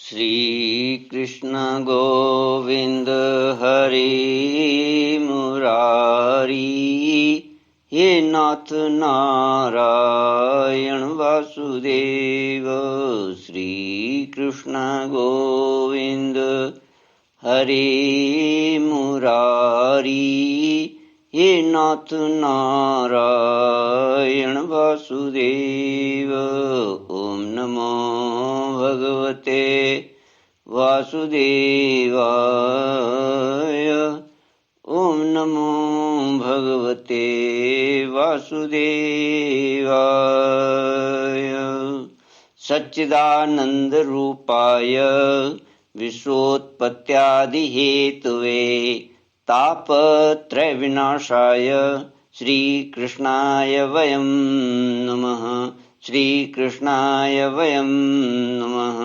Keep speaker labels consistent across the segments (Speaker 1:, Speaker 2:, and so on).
Speaker 1: श्री कृष्ण गोविंद हरि मुरारी, हे नाथ नारायण वासुदेव। श्री कृष्ण गोविंद हरि मुरारी, हे नाथ नारायण वासुदेव। ओम नमो भगवते वासुदेवाय। ओम नमो भगवते वासुदेवाय। सच्चिदानंद रूपाय विश्वोत्पत्त्यादिहेतवे तापत्रय विनाशाय श्रीकृष्णाय वयं नमः। श्रीकृष्णाय वयं नमः।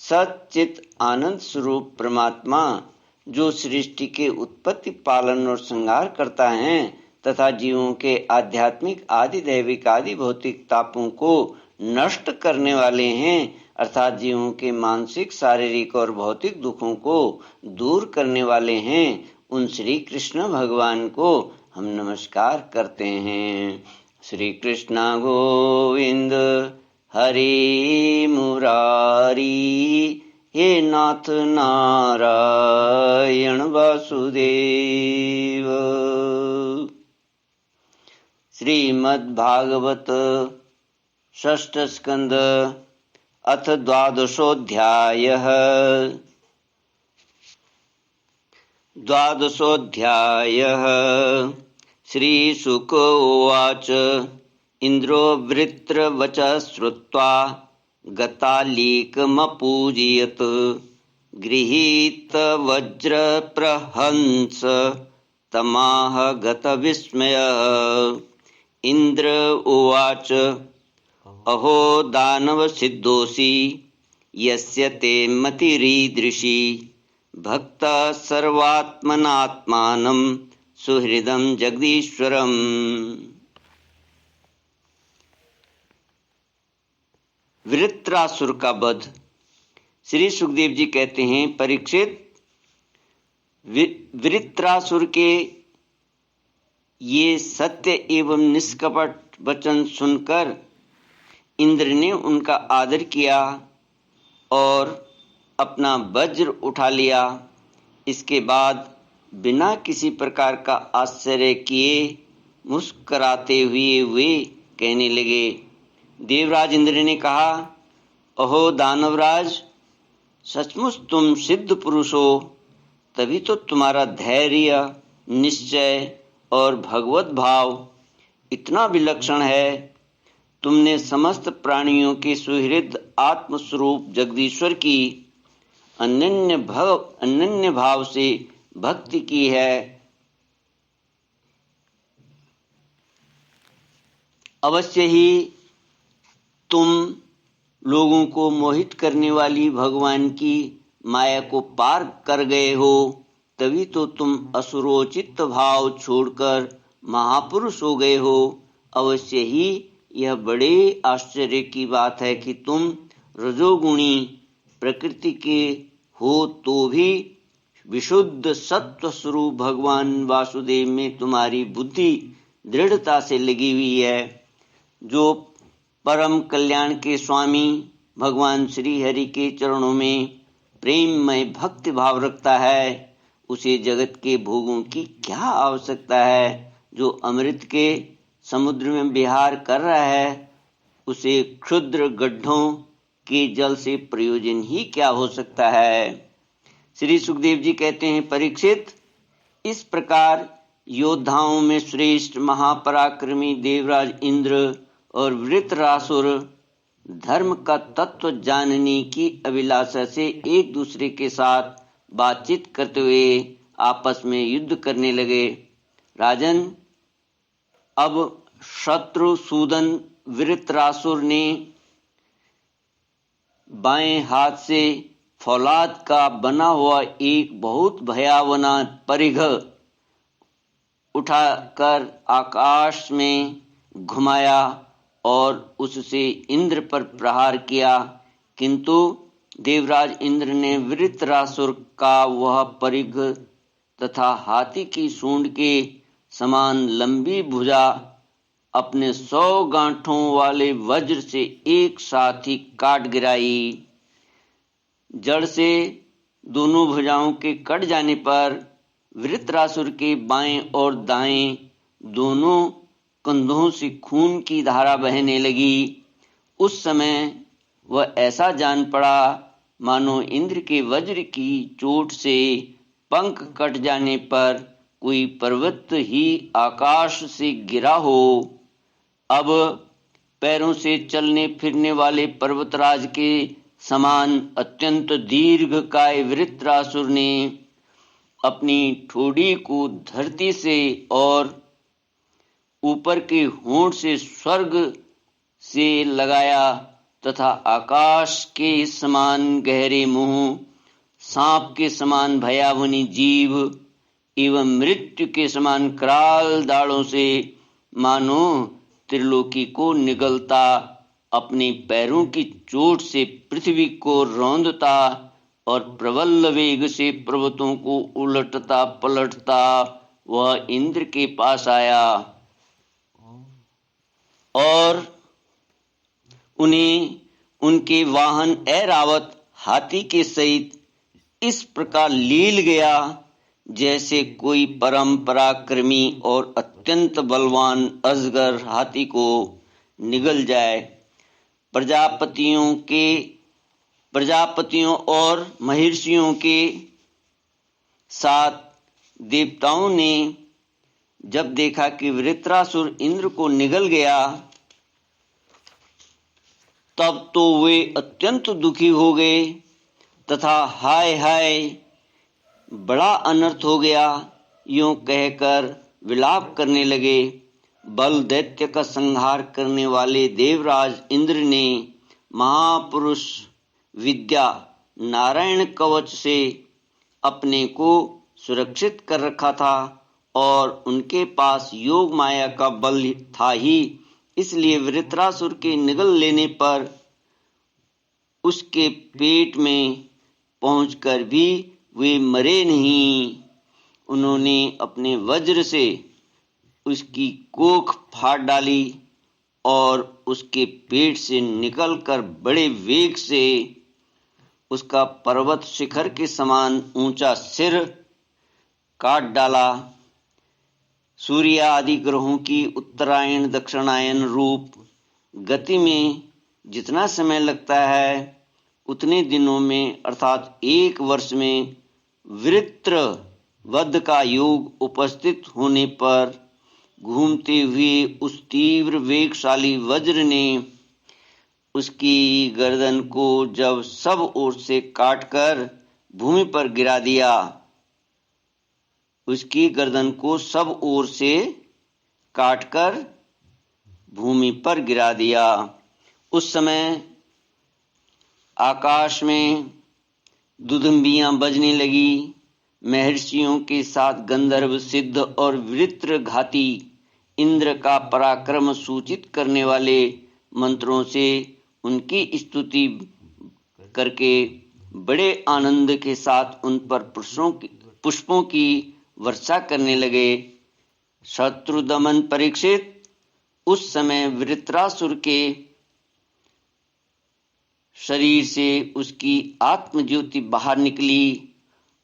Speaker 1: सच्चित आनंद स्वरूप परमात्मा जो सृष्टि के उत्पत्ति, पालन और संहार करता है तथा जीवों के आध्यात्मिक, आदि दैविक, आदि भौतिक तापों को नष्ट करने वाले हैं, अर्थात जीवों के मानसिक, शारीरिक और भौतिक दुखों को दूर करने वाले हैं, उन श्री कृष्ण भगवान को हम नमस्कार करते हैं। श्री कृष्ण गोविंद हरि मुरारी, हे नाथ नारायण वासुदेव। श्रीमद्भागवत षष्ठ स्कंद अथ द्वादशोऽध्यायः। श्रीशुक उवाच। इन्द्रो वृत्रवचः श्रुत्वा गतालीकमपूजयत्, गृहीतवज्रप्रहंस तमाह गतविस्मयः। इन्द्र उवाच। अहो दानवसिद्धोऽसि, यस्य ते मतिरीदृशी, भक्तः सर्वात्मनात्मानं सुहृदं जगदीश्वरम्। वृत्रासुर का वध। श्री सुखदेव जी कहते हैं, परीक्षित, वृत्रासुर के ये सत्य एवं निष्कपट वचन सुनकर इंद्र ने उनका आदर किया और अपना वज्र उठा लिया। इसके बाद बिना किसी प्रकार का आश्चर्य किए मुस्कराते हुए वे कहने लगे। देवराज इंद्र ने कहा, अहो दानवराज, सचमुच तुम सिद्ध पुरुष हो, तभी तो तुम्हारा धैर्य, निश्चय और भगवत भाव इतना विलक्षण है। तुमने समस्त प्राणियों के सुहृद आत्मस्वरूप जगदीश्वर की अनन्य भाव से भक्ति की है। अवश्य ही तुम लोगों को मोहित करने वाली भगवान की माया को पार कर गए हो, तभी तो तुम असुरोचित भाव छोड़कर महापुरुष हो गए हो। अवश्य ही यह बड़े आश्चर्य की बात है कि तुम रजोगुणी प्रकृति के हो तो भी विशुद्ध सत्व स्वरूप भगवान वासुदेव में तुम्हारी बुद्धि दृढ़ता से लगी हुई है। जो परम कल्याण के स्वामी भगवान श्री हरि के चरणों में प्रेममय भक्ति भाव रखता है, उसे जगत के भोगों की क्या आवश्यकता है। जो अमृत के समुद्र में विहार कर रहा है, उसे क्षुद्र गड्ढों के जल से प्रयोजन ही क्या हो सकता है। श्री सुखदेव जी कहते हैं, परीक्षित, इस प्रकार योद्धाओं में श्रेष्ठ महापराक्रमी देवराज इंद्र और वृत्रासुर धर्म का तत्व जानने की अभिलाषा से एक दूसरे के साथ बातचीत करते हुए आपस में युद्ध करने लगे। राजन, अब शत्रुसूदन वृत्रासुर ने बाएं हाथ से फौलाद का बना हुआ एक बहुत भयावना परिघ उठाकर आकाश में घुमाया और उससे इंद्र पर प्रहार किया, किंतु देवराज इंद्र ने वृत्रासुर का वह परिघ तथा हाथी की सूंड के समान लंबी भुजा अपने 100 गांठों वाले वज्र से एक साथ ही काट गिराई। जड़ से दोनों भुजाओं के कट जाने पर वृत्रासुर के बाएं और दाएं दोनों कंधों से खून की धारा बहने लगी। उस समय वह ऐसा जान पड़ा मानो इंद्र के वज्र की चोट से पंख कट जाने पर कोई पर्वत ही आकाश से गिरा हो। अब पैरों से चलने फिरने वाले पर्वतराज के समान अत्यंत दीर्घकाय वृत्रासुर ने अपनी ठोड़ी को धरती से और ऊपर के होंठ से स्वर्ग से लगाया तथा आकाश के समान गहरे मुंह, सांप के समान भयावनी जीभ एवं मृत्यु के समान कराल दाढ़ों से मानो त्रिलोकी को निगलता अपने पैरों की चोट से पृथ्वी को रौंदता और प्रबल वेग से पर्वतों को उलटता पलटता वह इंद्र के पास आया और उन्हें उनके वाहन ऐरावत हाथी के सहित इस प्रकार लील गया जैसे कोई परम पराक्रमी और अत्यंत बलवान अजगर हाथी को निगल जाए। प्रजापतियों और महर्षियों के साथ देवताओं ने जब देखा कि वृत्रासुर इंद्र को निगल गया तब तो वे अत्यंत दुखी हो गए तथा हाय हाय बड़ा अनर्थ हो गया यूं कहकर विलाप करने लगे। बल दैत्य का संहार करने वाले देवराज इंद्र ने महापुरुष विद्या नारायण कवच से अपने को सुरक्षित कर रखा था और उनके पास योग माया का बल था ही, इसलिए वृत्रासुर के निगल लेने पर उसके पेट में पहुंचकर भी वे मरे नहीं। उन्होंने अपने वज्र से उसकी कोख फाड़ डाली और उसके पेट से निकलकर बड़े वेग से उसका पर्वत शिखर के समान ऊंचा सिर काट डाला। सूर्य आदि ग्रहों की उत्तरायण दक्षिणायन रूप गति में जितना समय लगता है उतने दिनों में अर्थात 1 वर्ष में वृत्र वध का योग उपस्थित होने पर घूमते हुए उस तीव्र वेगशाली वज्र ने उसकी गर्दन को जब सब ओर से काटकर भूमि पर गिरा दिया, उसकी गर्दन को सब ओर से काटकर भूमि पर गिरा दिया। उस समय आकाश में दुदुम्बियां बजने लगी। महर्षियों के साथ गंधर्व सिद्ध और वृत्र घाती इंद्र का पराक्रम सूचित करने वाले मंत्रों से उनकी स्तुति करके बड़े आनंद के साथ उन पर पुष्पों की वर्षा करने लगे। शत्रु दमन परीक्षित उस समय वृत्रासुर के शरीर से उसकी आत्मज्योति बाहर निकली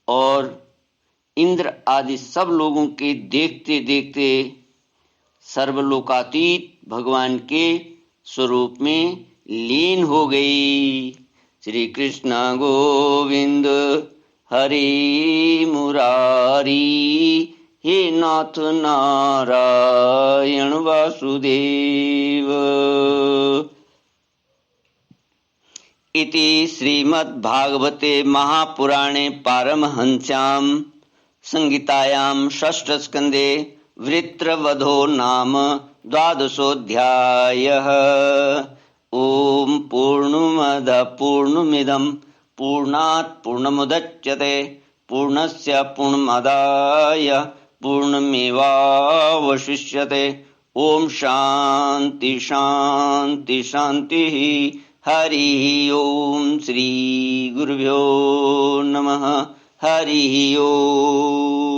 Speaker 1: और इंद्र आदि सब लोगों के देखते देखते सर्वलोकातीत भगवान के स्वरूप में लीन हो गई। श्री कृष्ण गोविंद हरि मुरारी, हे नाथ नारायण वासुदेव। इति श्रीमद्भागवते महापुराणे पारमहंस्यां संहितायां षष्ठस्कन्धे वृत्रवधो नाम 12ोऽध्यायः। ॐ पूर्णमदः पूर्णमिदं पूर्णात् पूर्णमुदच्यते पूर्णस्य पूर्णमादाय पूर्णमेवावशिष्यते। ॐ शान्ति शान्ति शान्तिः। हरि ओम श्री श्रीगुरुभ्यो नमः। हरि ओम।